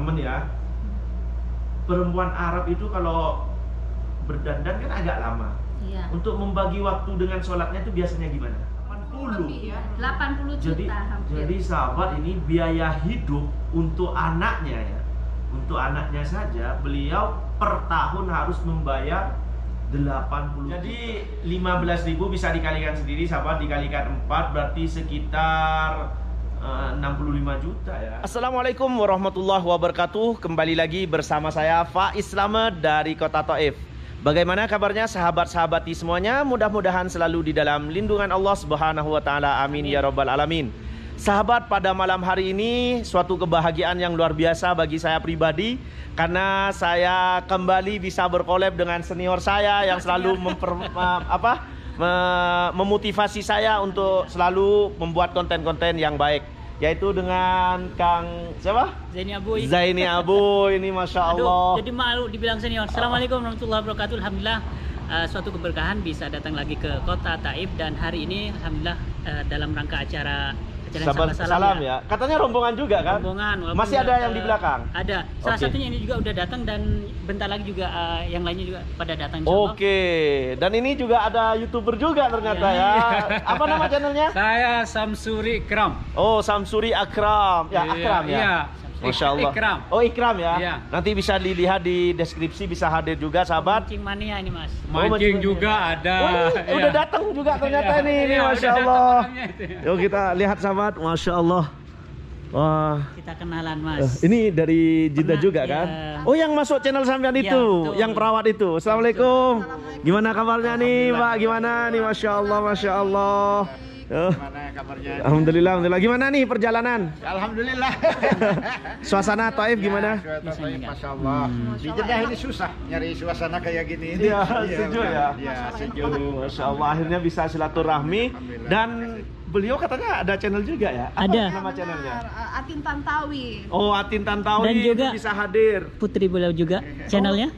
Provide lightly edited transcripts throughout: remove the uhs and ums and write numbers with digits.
teman ya, perempuan Arab itu kalau berdandan kan agak lama. Iya. Untuk membagi waktu dengan sholatnya itu biasanya gimana? 80 ya. 80 juta hampir. Jadi sahabat, ini biaya hidup untuk anaknya ya. Untuk anaknya saja beliau per tahun harus membayar 80. Jadi 15.000 bisa dikalikan sendiri sahabat, dikalikan 4 berarti sekitar 65 juta ya. Assalamualaikum warahmatullahi wabarakatuh. Kembali lagi bersama saya Faiz Slamet dari Kota Taif. Bagaimana kabarnya sahabat-sahabati semuanya? Mudah-mudahan selalu di dalam lindungan Allah Subhanahu wa taala. Amin ya rabbal alamin. Sahabat, pada malam hari ini suatu kebahagiaan yang luar biasa bagi saya pribadi, karena saya kembali bisa berkolab dengan senior saya yang selalu memotivasi saya untuk selalu membuat konten-konten yang baik, yaitu dengan Kang siapa? Zaini Aboy. Zaini Aboy, ini Masya Allah. Aduh, jadi malu dibilang senior. Assalamualaikum warahmatullahi wabarakatuh. Alhamdulillah, suatu keberkahan bisa datang lagi ke Kota Taif, dan hari ini alhamdulillah dalam rangka acara Sahabat salam ya. Katanya rombongan juga kan? Rombongan. Masih ada yang di belakang? Ada. Salah satunya ini juga udah datang, dan bentar lagi juga yang lainnya juga pada datang. Oke. Dan ini juga ada YouTuber juga ternyata ya. Apa nama channelnya? Saya Samsuri Ikram. Oh, Samsuri Akram. Ya, Akram ya. Iya. Masya Allah. Ikram. Oh, Ikram ya. Iya. Nanti bisa dilihat di deskripsi, bisa hadir juga sahabat. Mancing mania ini, Mas. Mancing juga ada. Oh, ini udah datang juga ternyata ini Masya Allah. Yuk kita lihat sahabat, Masya Allah. Wah. Kita kenalan, Mas. Ini dari Jeddah juga kan? Ya. Oh, yang masuk channel sampean itu, betul. yang perawat itu. Assalamualaikum. Gimana kabarnya nih, Pak? Gimana nih? Masya Allah, Masya Allah. Gimana kabarnya? Alhamdulillah, alhamdulillah. Gimana nih perjalanan? Alhamdulillah. Suasana Taif gimana? Suasana Taif, Masya Allah. Di Jeddah ini susah nyari suasana kayak gini. Iya, sejuk ya. Iya, sejuk. Masya Allah, akhirnya bisa silaturahmi. Dan beliau katanya ada channel juga ya? Apa Ada. nama channelnya? Atin Tantawi. Oh, Atin Tantawi. Dan juga bisa hadir. Putri beliau juga channelnya.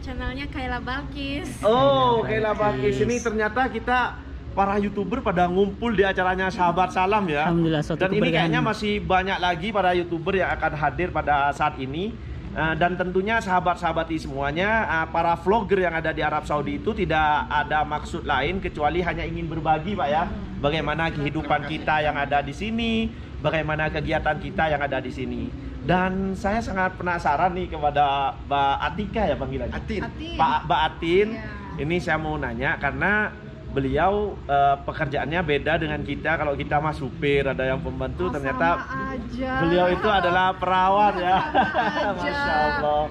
Channelnya Kayla Balkis. Oh, Kayla Balkis. Ini ternyata kita para YouTuber pada ngumpul di acaranya Sahabat Salam ya. Alhamdulillah, suatu dan ini keberkahan. kayaknya masih banyak lagi para YouTuber yang akan hadir pada saat ini. Dan tentunya sahabat-sahabati semuanya, para vlogger yang ada di Arab Saudi itu tidak ada maksud lain kecuali hanya ingin berbagi, Pak ya. Bagaimana kehidupan kita yang ada di sini, bagaimana kegiatan kita yang ada di sini. Dan saya sangat penasaran nih kepada Mbak Atika ya panggilannya. Atin. Mbak Atin. Ya. Ini saya mau nanya karena beliau pekerjaannya beda dengan kita. Kalau kita mah supir, ada yang pembantu, ternyata beliau itu adalah perawat ya. Masya Allah.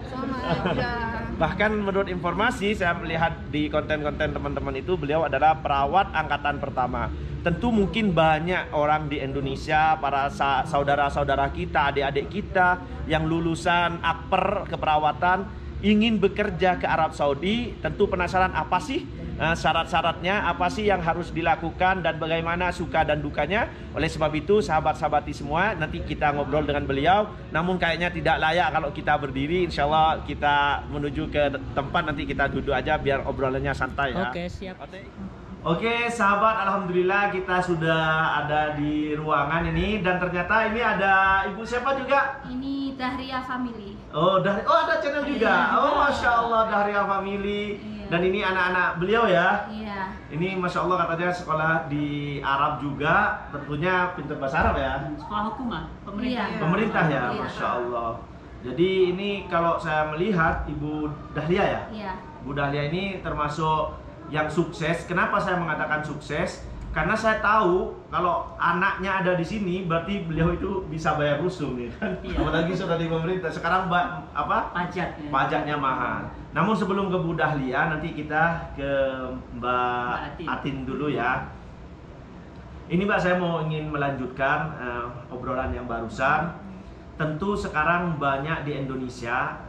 Bahkan menurut informasi saya melihat di konten-konten teman-teman itu, beliau adalah perawat angkatan pertama. Tentu mungkin banyak orang di Indonesia, para saudara-saudara kita, adik-adik kita yang lulusan akper keperawatan ingin bekerja ke Arab Saudi. Tentu penasaran apa sih syarat-syaratnya, apa sih yang harus dilakukan, dan bagaimana suka dan dukanya. Oleh sebab itu sahabat-sahabati semua, nanti kita ngobrol dengan beliau. Namun kayaknya tidak layak kalau kita berdiri. Insya Allah kita menuju ke tempat, nanti kita duduk aja biar obrolannya santai ya. Oke, siap. Oke sahabat, alhamdulillah kita sudah ada di ruangan ini. Dan ternyata ini ada ibu siapa juga? Ini Dahria Family. Oh, ada channel juga. Oh, Masya Allah, Dahria Family. Dan ini anak-anak beliau ya. Iya. Ini Masya Allah katanya sekolah di Arab juga. Tentunya pintar bahasa Arab ya. Sekolah hukum, pemerintah. Iya. Pemerintah ya, Iya. Masya Allah. Jadi ini kalau saya melihat Ibu Dahlia ya. Iya. Bu Dahlia ini termasuk yang sukses. Kenapa saya mengatakan sukses? Karena saya tahu kalau anaknya ada di sini, berarti beliau itu bisa bayar rusum ya kan. Iya. Apalagi sudah di pemerintah. Sekarang Pajak. pajaknya mahal. Namun sebelum ke Bu Dahlia, nanti kita ke Mbak Atin dulu ya. Ini Mbak, saya mau ingin melanjutkan obrolan yang barusan. Tentu sekarang banyak di Indonesia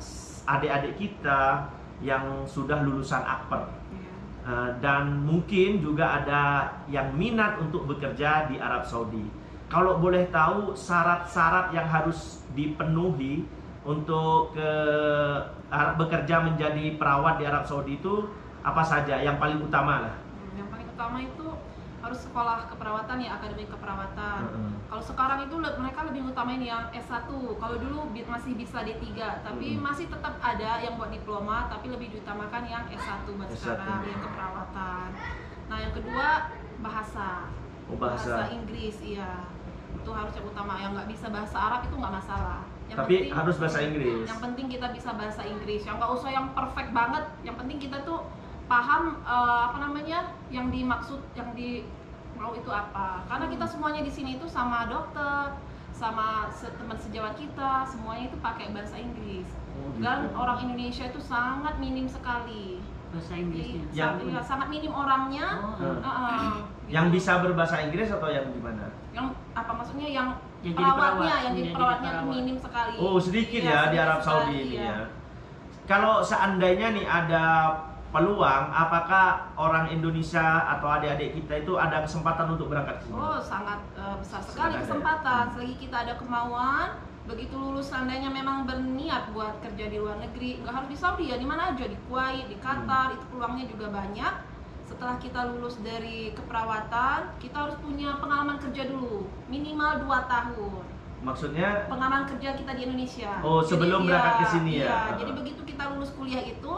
adik-adik kita yang sudah lulusan akper. Dan mungkin juga ada yang minat untuk bekerja di Arab Saudi. Kalau boleh tahu syarat-syarat yang harus dipenuhi untuk bekerja menjadi perawat di Arab Saudi itu apa saja? Yang paling utama lah. Yang paling utama itu harus sekolah keperawatan ya, akademi keperawatan. Kalau sekarang itu mereka lebih utamain yang S1. Kalau dulu masih bisa D3, tapi masih tetap ada yang buat diploma, tapi lebih diutamakan yang S1 buat sekarang, yang keperawatan. Nah, yang kedua bahasa. Bahasa Inggris, iya. Itu harus yang utama. Yang nggak bisa bahasa Arab itu nggak masalah. Yang tapi penting, harus bahasa Inggris. Yang penting kita bisa bahasa Inggris. Yang nggak usah yang perfect banget. Yang penting kita tuh paham apa namanya yang dimaksud, yang di mau itu apa. Karena kita semuanya di sini itu sama dokter, sama teman sejawat kita, semuanya itu pakai bahasa Inggris. Dan orang Indonesia itu sangat minim sekali bahasa Inggrisnya. Ya, sangat minim orangnya. Yang bisa berbahasa Inggris atau yang gimana? Yang apa maksudnya yang Yang jadi perawatnya, perawat. yang jadi perawatnya itu minim sekali. Oh, sedikit Iya, ya di sedikit Arab Saudi sekali, ini iya. ya. Kalau seandainya nih ada peluang, apakah orang Indonesia atau adik-adik kita itu ada kesempatan untuk berangkat ke sini? Oh, sangat besar sekali Sangat ada. kesempatan. Selagi kita ada kemauan, begitu lulus seandainya memang berniat buat kerja di luar negeri, nggak harus di Saudi ya, di mana aja, di Kuwait, di Qatar, itu peluangnya juga banyak. Setelah kita lulus dari keperawatan, kita harus punya pengalaman kerja dulu, minimal 2 tahun. Maksudnya Pengalaman kerja kita di Indonesia. Oh, sebelum berangkat ke sini ya? Iya, jadi begitu kita lulus kuliah itu,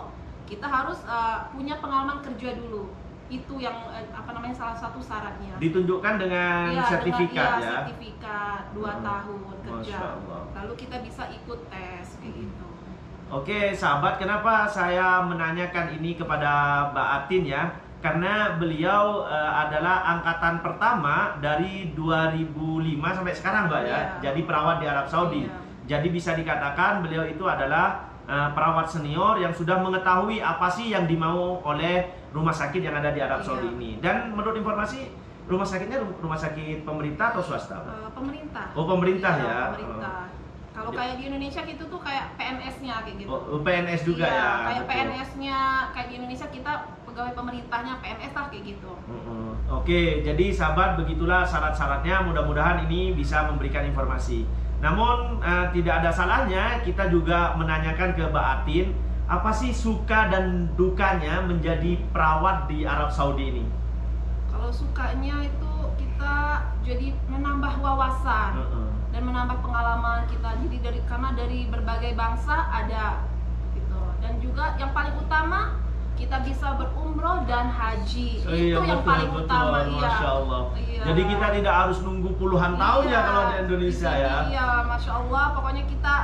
kita harus punya pengalaman kerja dulu. Itu yang apa namanya salah satu syaratnya. ditunjukkan dengan Iya, sertifikat dengan, ya. sertifikat 2 tahun kerja. Masya Allah. Lalu kita bisa ikut tes kayak gitu. Oke, sahabat, kenapa saya menanyakan ini kepada Mbak Atin ya? Karena beliau adalah angkatan pertama dari 2005 sampai sekarang, Mbak ya. Iya. Jadi perawat di Arab Saudi. Iya. Jadi bisa dikatakan beliau itu adalah perawat senior yang sudah mengetahui apa sih yang dimau oleh rumah sakit yang ada di Arab Saudi Iya. ini. Dan menurut informasi, rumah sakitnya rumah sakit pemerintah atau swasta, Mbak? Pemerintah. Oh, pemerintah Iya, ya. Pemerintah. Kalau kayak di Indonesia gitu tuh kayak PNS-nya kayak gitu. Oh, PNS juga Iya, ya. kayak betul. PNS-nya kayak di Indonesia kita pegawai pemerintahnya PNS lah kayak gitu. Oke, jadi sahabat, begitulah syarat-syaratnya. Mudah-mudahan ini bisa memberikan informasi. Namun tidak ada salahnya kita juga menanyakan ke Mbak Atin, apa sih suka dan dukanya menjadi perawat di Arab Saudi ini? Kalau sukanya itu kita jadi menambah wawasan dan menambah pengalaman kita. Jadi karena dari berbagai bangsa ada gitu. Dan juga yang paling utama kita bisa berumroh dan haji. Itu yang paling utama. Masya Allah. Iya. Jadi kita tidak harus nunggu puluhan tahun ya kalau di Indonesia ya. Iya, Masya Allah. Pokoknya kita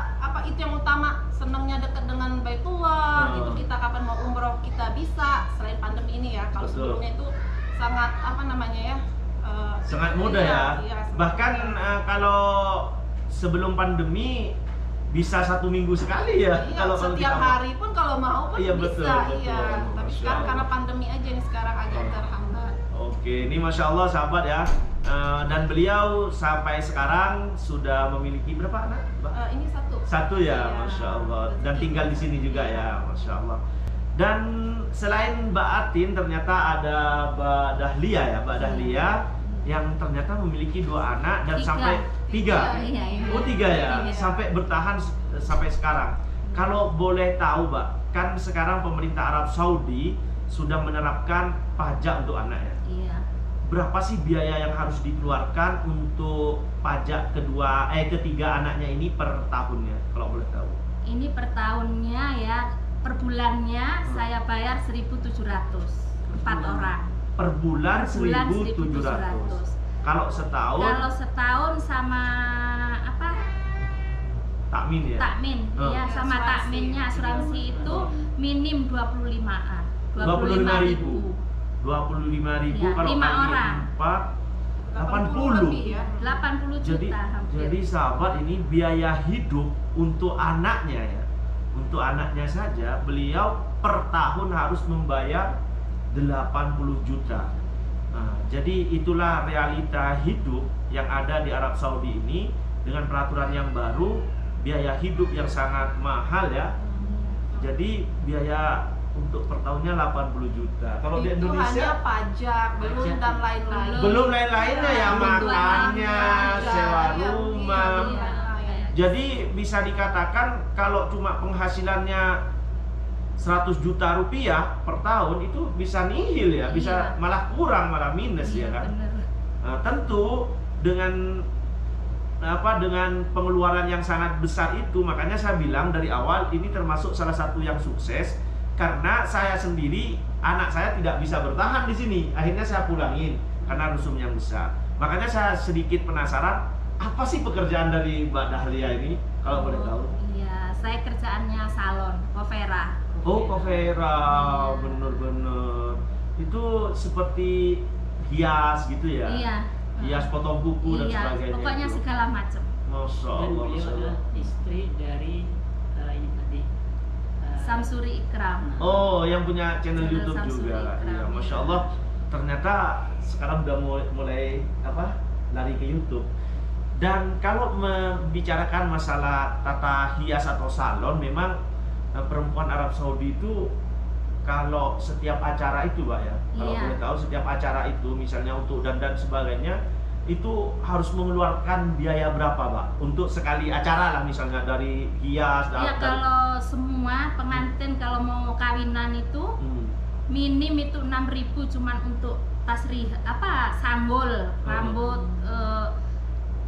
itu yang utama, senangnya dekat dengan Baitullah. Itu kita kapan mau umroh kita bisa selain pandemi ini ya. Kalau Betul. sebelumnya itu sangat apa namanya ya? Sangat mudah ya. Iya, Bahkan kalau sebelum pandemi bisa 1 minggu sekali ya. Iya, kalau setiap kita mau. hari pun kalau mau pun Iya, bisa. betul. Iya. Tapi Masya sekarang Allah. karena pandemi aja nih sekarang agak terhambat. Oke, ini Masya Allah sahabat ya. Dan beliau sampai sekarang sudah memiliki berapa anak, Mbak? Ini satu. Satu ya, Iya. Masya Allah. Dan tinggal di sini juga ya, Masya Allah. Dan selain Mbak Atin, ternyata ada Mbak Dahlia ya, Mbak Dahlia yang ternyata memiliki 2 anak dan sampai 3. Iya. Oh 3 ya, Iya. sampai bertahan sampai sekarang. Kalau boleh tahu, Mbak, kan sekarang pemerintah Arab Saudi sudah menerapkan pajak untuk anaknya. Iya. Berapa sih biaya yang harus dikeluarkan untuk pajak ketiga anaknya ini per tahunnya, kalau boleh tahu? Ini per tahunnya ya, per bulannya saya bayar 1.700 4 orang. Per bulan Per bulan 1.700. Kalau setahun Kalau setahun sama apa? takmin ya? Takmin, ya sama Asuransi. takminnya asuransi itu minim 25-an. 25.000. 25.000 Ya, kalau 5 kali orang. 4 80. ya. 80 Jadi juta hampir. jadi sahabat, ini biaya hidup untuk anaknya ya. Untuk anaknya saja beliau per tahun harus membayar 80 juta. Nah, jadi itulah realita hidup yang ada di Arab Saudi ini dengan peraturan yang baru, biaya hidup yang sangat mahal ya. Jadi biaya untuk per tahunnya 80 juta. Kalau di Itu Indonesia hanya pajak, belum Pajak. dan lain-lain. belum lain-lainnya ya, Belum makannya, lain-lainnya, sewa iya, rumah. iya. Jadi bisa dikatakan kalau cuma penghasilannya 100 juta rupiah per tahun itu bisa nihil ya, bisa Iya. malah kurang, malah minus ya Iya, kan. bener. Nah, tentu dengan dengan pengeluaran yang sangat besar itu, makanya saya bilang dari awal ini termasuk salah satu yang sukses karena saya sendiri, anak saya tidak bisa bertahan di sini. Akhirnya saya pulangin karena rusum yang besar. Makanya saya sedikit penasaran, apa sih pekerjaan dari Mbak Dahlia ini kalau boleh tahu? Iya, saya kerjaannya salon, Covera. Oh, Covera, Iya. bener-bener. Itu seperti hias gitu ya? Iya. Hias potong kuku dan Iya, sebagainya. pokoknya itu. segala macam. Masya Dan Allah, beliau Masya Allah. adalah istri dari ini tadi Samsuri Ikram. Oh, yang punya channel Channel YouTube Samsuri juga. Ikram, Iya, iya. Masya Allah. Ternyata sekarang udah mulai lari ke YouTube. Dan kalau membicarakan masalah tata hias atau salon, memang perempuan Arab Saudi itu kalau setiap acara itu, Pak ya, kalau Iya. boleh tahu setiap acara itu, misalnya untuk dandan sebagainya, itu harus mengeluarkan biaya berapa, Pak? Untuk sekali acara lah, misalnya dari hias, Iya, kalau semua pengantin kalau mau kawinan itu minim itu 6.000 cuman untuk tasrih sanggul, rambut,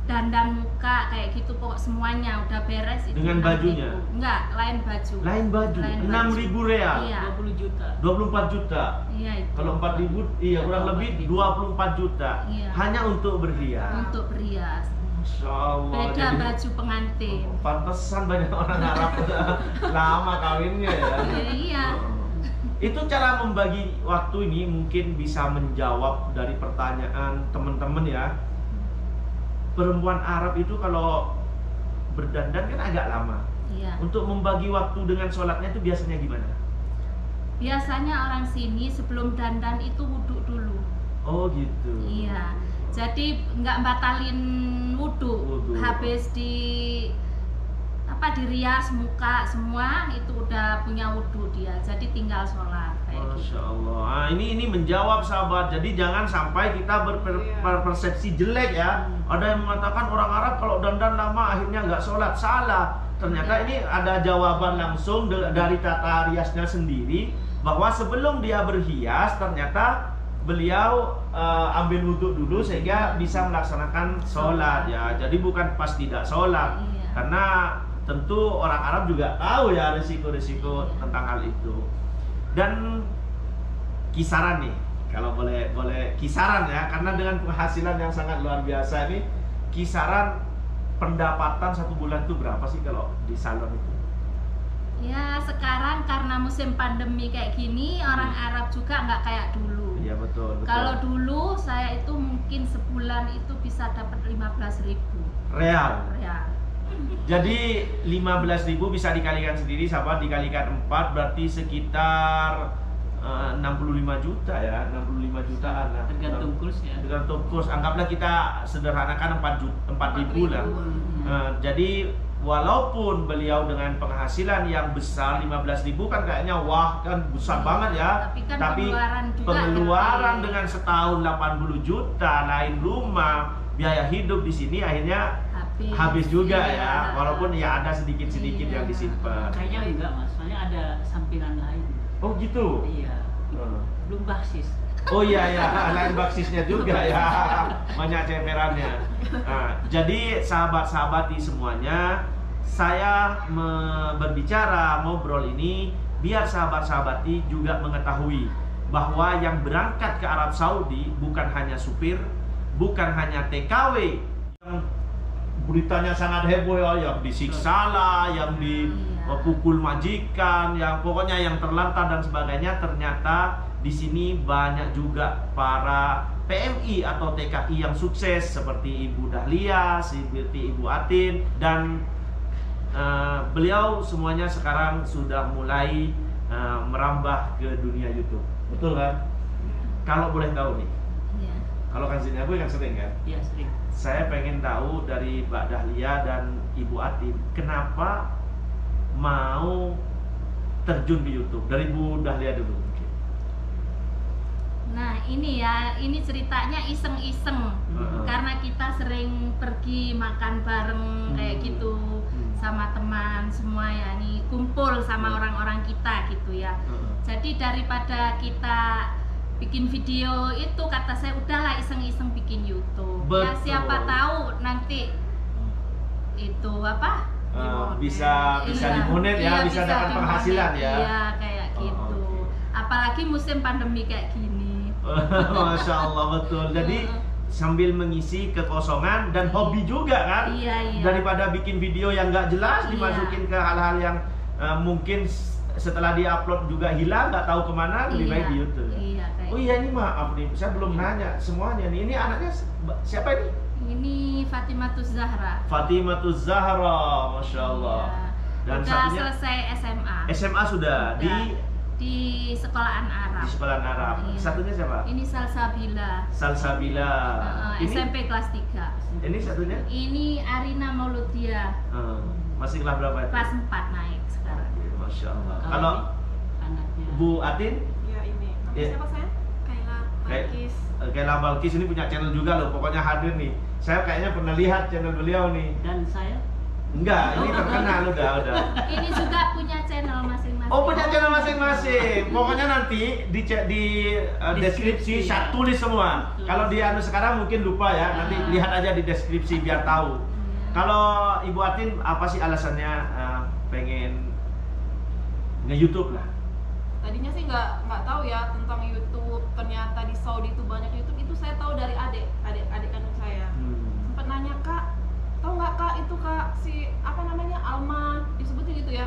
dandan muka kayak gitu, pokok semuanya udah beres itu. Dengan 6.000. bajunya? Enggak, lain baju. Lain baju, Lain 6.000 real, Iya. 20 juta. 24 juta. Iya itu. Kalau 4.000, iya kurang lebih 24 juta. Iya. Hanya untuk berhias. Untuk berias. Masya Allah. Beda jadi- baju pengantin. Pantesan banyak orang Arab lama kawinnya ya. Iya. Itu cara membagi waktu ini mungkin bisa menjawab dari pertanyaan teman-teman ya. Perempuan Arab itu kalau berdandan kan agak lama. Iya. Untuk membagi waktu dengan sholatnya itu biasanya gimana? Biasanya orang sini sebelum dandan itu wudhu dulu. Oh gitu. Iya. Jadi nggak batalin wudhu. Wudhu. Habis dirias muka semua itu udah punya wudhu dia. Jadi tinggal sholat kayak gitu. Masya Allah. Nah, ini menjawab sahabat. Jadi jangan sampai kita berpersepsi jelek ya. Ada yang mengatakan orang Arab kalau dandan lama akhirnya nggak sholat. Salah. Ternyata ini ada jawaban langsung dari tata riasnya sendiri, bahwa sebelum dia berhias ternyata beliau ambil wudhu dulu sehingga bisa melaksanakan sholat ya. Jadi bukan pas tidak sholat. Iya. Karena tentu orang Arab juga tahu ya risiko-risiko tentang hal itu. Dan kisaran nih, kalau boleh kisaran ya, karena dengan penghasilan yang sangat luar biasa ini, kisaran pendapatan satu bulan itu berapa sih kalau di salon itu? Ya sekarang karena musim pandemi kayak gini, orang Arab juga nggak kayak dulu. Iya betul. Kalau dulu saya itu mungkin sebulan itu bisa dapat 15.000 real. real. Jadi 15.000 bisa dikalikan sendiri, sahabat, dikalikan 4 berarti sekitar 65 juta ya, 65 jutaan lah. Tergantung kurs ya. Tergantung kurs. Anggaplah kita sederhanakan 4.000 lah. Jadi walaupun beliau dengan penghasilan yang besar 15.000 kan kayaknya wah kan besar banget ya. Tapi kan pengeluaran dengan setahun 80 juta, lain rumah, biaya hidup di sini akhirnya habis juga ya. Walaupun ya ada sedikit-sedikit yang disimpan. Kayaknya enggak mas, soalnya ada sampingan lain. Oh gitu. Iya. Belum baksis. Oh iya ya, lain baksisnya juga ya, banyak cemerannya. Nah, jadi sahabat-sahabati semuanya, saya berbicara ngobrol ini biar sahabat-sahabati juga mengetahui bahwa yang berangkat ke Arab Saudi bukan hanya supir, bukan hanya TKW yang beritanya sangat heboh ya, yang disiksa lah, yang dipukul majikan, yang pokoknya yang terlantar dan sebagainya. Ternyata di sini banyak juga para PMI atau TKI yang sukses seperti Ibu Dahlia, seperti Ibu Atin, dan beliau semuanya sekarang sudah mulai merambah ke dunia YouTube. Betul kan? Kalau boleh tahu nih, kalau kan sini aku kan sering kan? Iya sering. Saya pengen tahu dari Mbak Dahlia dan Ibu Atin, kenapa mau terjun di YouTube? Dari Ibu Dahlia dulu. Nah ini ya, ini ceritanya iseng-iseng. Karena kita sering pergi makan bareng kayak gitu. sama teman semua ya, nih kumpul sama orang-orang kita gitu ya. Jadi daripada kita bikin video itu, kata saya udahlah iseng-iseng bikin YouTube. Betul. Ya siapa tahu nanti itu apa? Bisa dimonet ya, bisa dapat penghasilan ya. Iya kayak gitu. Apalagi musim pandemi kayak gini. Masya Allah, betul. Jadi sambil mengisi kekosongan dan hobi juga kan. Iya. Daripada bikin video yang nggak jelas dimasukin ke hal-hal yang mungkin setelah di-upload juga hilang, nggak tahu kemana, lebih baik di YouTube. Iya, Oh iya, ini maaf nih, saya belum nanya semuanya nih. Ini anaknya siapa ini? Ini Fatimatuz Zahra. Fatimatuz Zahra, Masya Allah. Iya. Dan udah satunya selesai SMA. SMA sudah di sekolahan Arab. di sekolahan Arab. Iya. Satunya siapa? Ini Salsabila. Salsabila. Ini SMP kelas 3. Ini satunya? Ini Arina Mauludia. Masih kelas berapa itu? Kelas 4 naik sekarang. Masya Allah. Kalau Kalau anaknya Bu Atin? Ya ini. Nama Iya. siapa saya? Kaila Balkis. Kaila Balkis ini punya channel juga loh. Pokoknya hadir nih. Saya kayaknya pernah lihat channel beliau nih. dan saya Enggak, ini terkenal udah. Ini juga punya channel masing-masing. Oh, punya channel masing-masing. Pokoknya nanti di deskripsi saya tulis semua. Kalau di sekarang mungkin lupa ya. Nanti lihat aja di deskripsi biar tahu. Kalau Ibu Atin apa sih alasannya pengen nge-YouTube lah? Tadinya sih nggak tahu ya tentang YouTube. Ternyata di Saudi itu banyak YouTube. Itu saya tahu dari adik kandung saya. Sempat nanya, Kak, tahu nggak Kak itu Kak si apa namanya Alman disebutin gitu ya,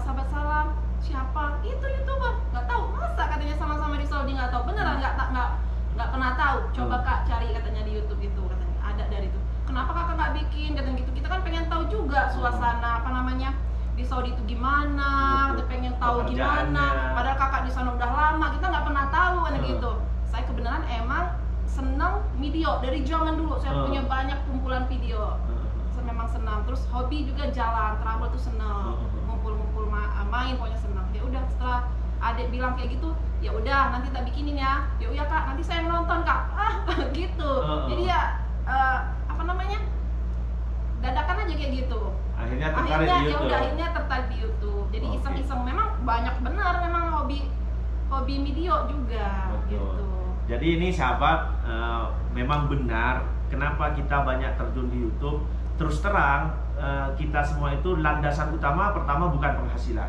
sahabat salam siapa itu YouTuber, nggak tahu, masa katanya sama-sama di Saudi, nggak tahu, beneran nggak pernah tahu. Coba Kak cari katanya di YouTube itu, katanya ada dari itu. Kenapa Kakak nggak bikin katanya gitu, kita kan pengen tahu juga suasana apa namanya di Saudi itu gimana, kita pengen tahu gimana, padahal Kakak di sana udah lama, kita nggak pernah tahu kan gitu. Saya kebenaran emang seneng video dari zaman dulu, saya punya banyak kumpulan video. Saya memang senang, terus hobi juga jalan, travel tuh seneng, ngumpul-ngumpul main, pokoknya senang. Ya udah setelah adik bilang kayak gitu, ya udah nanti tak bikinin ya. Ya udah Kak, nanti saya nonton Kak. Gitu. Jadi ya apa namanya? Dadakan aja kayak gitu. Akhirnya tertarik di YouTube. Akhirnya tertarik di YouTube. Jadi iseng-iseng, memang banyak benar memang hobi video juga. Betul. Gitu. Jadi ini sahabat, memang benar kenapa kita banyak terjun di YouTube. Terus terang, kita semua itu landasan utama pertama bukan penghasilan,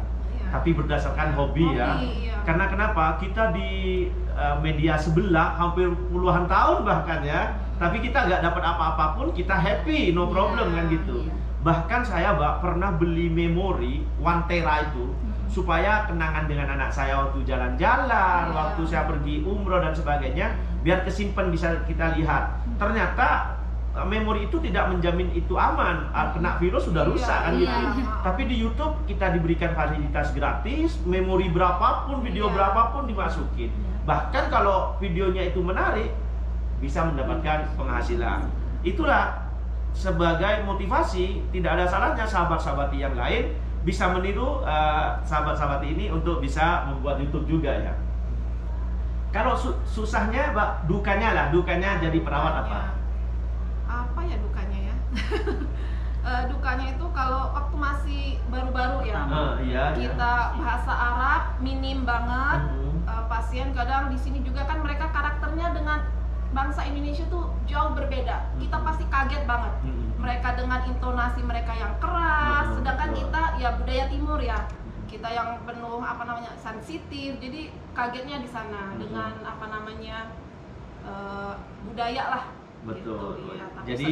tapi berdasarkan hobi ya. Iya. Karena kenapa? Kita di media sebelah hampir puluhan tahun bahkan ya, tapi kita nggak dapat apa-apapun, kita happy, no problem kan gitu. Bahkan saya pernah beli memori 1 tera itu supaya kenangan dengan anak saya waktu jalan-jalan, waktu saya pergi umroh dan sebagainya, biar kesimpan bisa kita lihat. Ternyata memori itu tidak menjamin itu aman, kena virus sudah rusak kan gitu. Tapi di YouTube kita diberikan fasilitas gratis, memori berapapun, video berapapun dimasukin. Bahkan kalau videonya itu menarik, bisa mendapatkan penghasilan. Itulah sebagai motivasi, tidak ada salahnya sahabat-sahabati yang lain bisa meniru sahabat-sahabati ini untuk bisa membuat YouTube juga ya. Kalau susahnya, dukanya jadi perawat apa? Apa ya dukanya ya? Dukanya itu kalau waktu masih baru-baru ya, kita bahasa Arab minim banget. Pasien kadang di sini juga kan mereka karakternya dengan bangsa Indonesia tuh jauh berbeda. Kita pasti kaget banget. Mereka dengan intonasi mereka yang keras, sedangkan kita ya budaya timur ya. Kita yang penuh apa namanya sensitif. Jadi kagetnya di sana dengan apa namanya budaya lah. Betul. Gitu, ya, jadi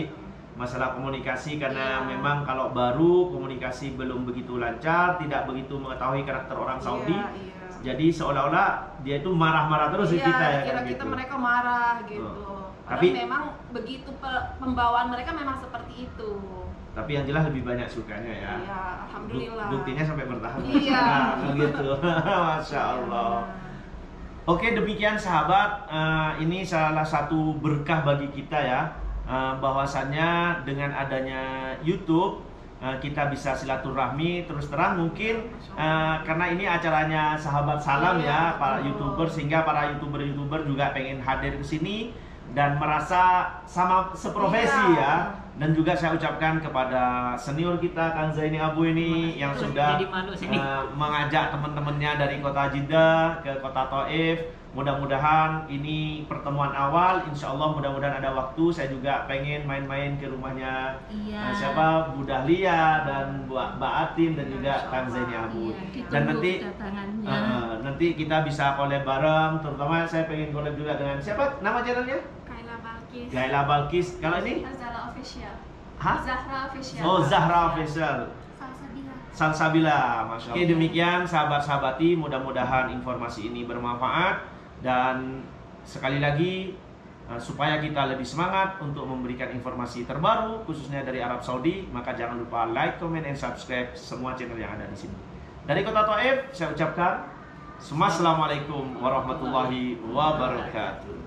masalah komunikasi karena memang kalau baru komunikasi belum begitu lancar, tidak begitu mengetahui karakter orang Saudi. Jadi seolah-olah dia itu marah-marah terus di kita ya kira kan kita gitu. mereka marah gitu. Tapi memang begitu pembawaan mereka memang seperti itu. Tapi yang jelas lebih banyak sukanya ya. Iya, alhamdulillah. Buktinya sampai bertahan. Iya. Gitu. Masya Allah. Oke, demikian sahabat, ini salah satu berkah bagi kita ya, bahwasannya dengan adanya YouTube kita bisa silaturahmi. Terus terang mungkin karena ini acaranya sahabat salam ya, para YouTuber, sehingga para YouTuber juga pengen hadir ke sini dan merasa sama seprofesi ya. Dan juga saya ucapkan kepada senior kita Kang Zaini Abu ini yang sudah mengajak teman-temannya dari kota Jeddah ke kota Taif. Mudah-mudahan ini pertemuan awal, insya Allah mudah-mudahan ada waktu. Saya juga pengen main-main ke rumahnya siapa Bu Dahlia dan Mbak Atin dan juga Kang Zaini Abu. Dan nanti kita bisa collab bareng, terutama saya pengen collab juga dengan siapa nama channelnya? Gaila Balkis. Kalau ini? Zahra Official. Hah? Zahra Official. Oh, Zahra Official. Salsabila. Masya Allah. Oke, demikian sahabat-sahabati, mudah-mudahan informasi ini bermanfaat. Dan sekali lagi supaya kita lebih semangat untuk memberikan informasi terbaru khususnya dari Arab Saudi, maka jangan lupa like, comment, and subscribe semua channel yang ada di sini. Dari kota Taif saya ucapkan Assalamualaikum warahmatullahi wabarakatuh.